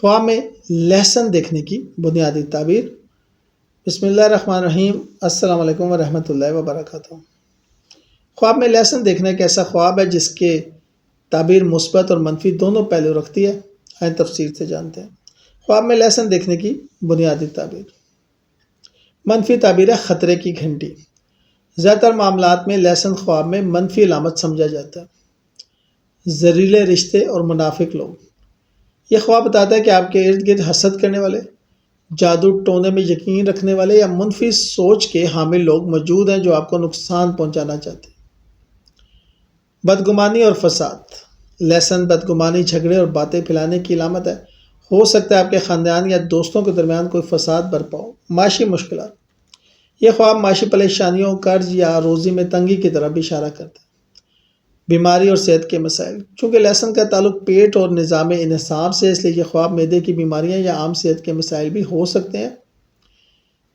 خواب میں لہسن دیکھنے کی بنیادی تعبیر۔ بسم اللہ الرحمن الرحیم۔ السلام علیکم ورحمۃ اللہ وبرکاتہ۔ خواب میں لہسن دیکھنا ایک ایسا خواب ہے جس کے تعبیر مثبت اور منفی دونوں پہلو رکھتی ہے۔ آئیں تفصیل سے جانتے ہیں۔ خواب میں لہسن دیکھنے کی بنیادی تعبیر۔ منفی تعبیر ہے خطرے کی گھنٹی۔ زیادہ تر معاملات میں لہسن خواب میں منفی علامت سمجھا جاتا ہے۔ زہریلے رشتے اور منافق لوگ۔ یہ خواب بتاتا ہے کہ آپ کے ارد گرد حسد کرنے والے، جادو ٹونے میں یقین رکھنے والے یا منفی سوچ کے حامل لوگ موجود ہیں جو آپ کو نقصان پہنچانا چاہتے ہیں۔ بدگمانی اور فساد۔ لہسن بدگمانی، جھگڑے اور باتیں پھیلانے کی علامت ہے۔ ہو سکتا ہے آپ کے خاندان یا دوستوں کے درمیان کوئی فساد برپا ہو۔ معاشی مشکلات۔ یہ خواب معاشی پریشانیوں، قرض یا روزی میں تنگی کی طرف اشارہ کرتا ہے۔ بیماری اور صحت کے مسائل۔ چونکہ لہسن کا تعلق پیٹ اور نظام انصاب سے، اس لیے یہ خواب معدے کی بیماریاں یا عام صحت کے مسائل بھی ہو سکتے ہیں۔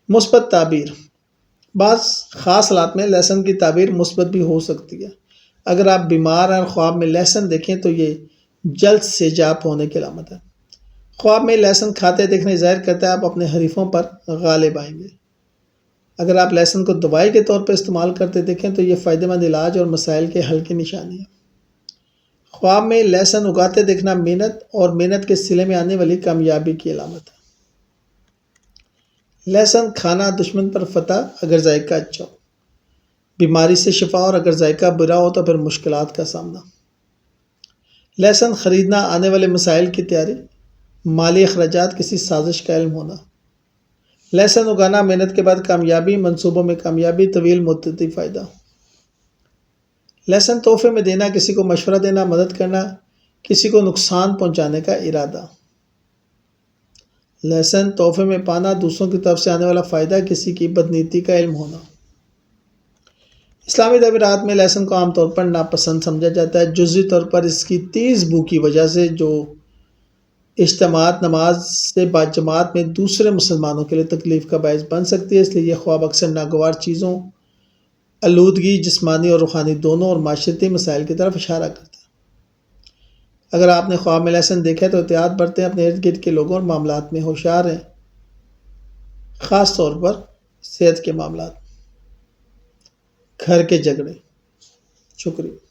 مثبت تعبیر۔ بعض خاص حالات میں لہسن کی تعبیر مثبت بھی ہو سکتی ہے۔ اگر آپ بیمار ہیں اور خواب میں لہسن دیکھیں تو یہ جلد سیجاب ہونے کی علامت ہے۔ خواب میں لہسن کھاتے دیکھنے ظاہر کرتا ہے آپ اپنے حریفوں پر غالب آئیں گے۔ اگر آپ لہسن کو دوائی کے طور پر استعمال کرتے دیکھیں تو یہ فائدہ مند علاج اور مسائل کے حل کی نشانی ہے۔ خواب میں لہسن اگاتے دیکھنا محنت اور محنت کے صلے میں آنے والی کامیابی کی علامت ہے۔ لہسن کھانا دشمن پر فتح اگر ذائقہ اچھا ہو، بیماری سے شفا، اور اگر ذائقہ برا ہو تو پھر مشکلات کا سامنا۔ لہسن خریدنا آنے والے مسائل کی تیاری، مالی اخراجات، کسی سازش کا علم ہونا۔ لہسن اگانا محنت کے بعد کامیابی، منصوبوں میں کامیابی، طویل مدتی فائدہ۔ لہسن تحفے میں دینا، کسی کو مشورہ دینا، مدد کرنا، کسی کو نقصان پہنچانے کا ارادہ۔ لہسن تحفے میں پانا، دوسروں کی طرف سے آنے والا فائدہ، کسی کی بدنیتی کا علم ہونا۔ اسلامی تعبیرات میں لہسن کو عام طور پر ناپسند سمجھا جاتا ہے، جزوی طور پر اس کی تیز بو کی وجہ سے جو اجتماعات نماز سے بعد جماعت میں دوسرے مسلمانوں کے لیے تکلیف کا باعث بن سکتی ہے۔ اس لیے یہ خواب اکثر ناگوار چیزوں، آلودگی، جسمانی اور روحانی دونوں، اور معاشرتی مسائل کی طرف اشارہ کرتا ہے۔ اگر آپ نے خواب میں لہسن دیکھا ہے تو احتیاط برتیں، اپنے ارد گرد کے لوگوں اور معاملات میں ہوشیار رہیں، خاص طور پر صحت کے معاملات، گھر کے جھگڑے۔ شکریہ۔